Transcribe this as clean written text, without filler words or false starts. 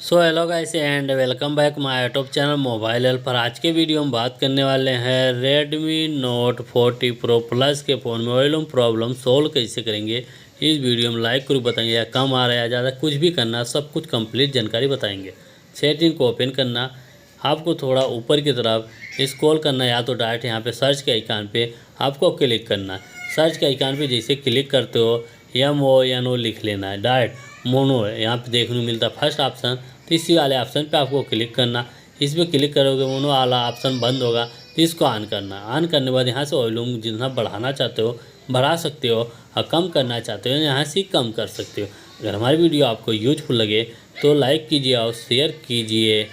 So hello guys and welcome back my YouTube channel mobile help पर। आज के video में बात करने वाले हैं Redmi Note 40 Pro Plus के फ़ोन में वॉल्यूम प्रॉब्लम सोल्व कैसे करेंगे। इस वीडियो में लाइक करूँ बताएंगे, या कम आ रहा है या ज़्यादा, कुछ भी करना सब कुछ कंप्लीट जानकारी बताएंगे। सेटिंग को ओपन करना, आपको थोड़ा ऊपर की तरफ स्क्रॉल करना, या तो डायरेक्ट यहाँ पे सर्च के आइकान पे आपको क्लिक करना। सर्च के आइकान पे जैसे क्लिक करते हो MONO लिख लेना है, डायरेक्ट मोनो है यहाँ पे देखने को मिलता है फर्स्ट ऑप्शन। तो इसी वाले ऑप्शन पे आपको क्लिक करना। इस पर क्लिक करोगे मोनो वाला ऑप्शन बंद होगा, तो इसको ऑन करना। ऑन करने के बाद यहाँ से वॉल्यूम जितना बढ़ाना चाहते हो बढ़ा सकते हो, और कम करना चाहते हो यहाँ से कम कर सकते हो। अगर हमारी वीडियो आपको यूजफुल लगे तो लाइक कीजिए और शेयर कीजिए।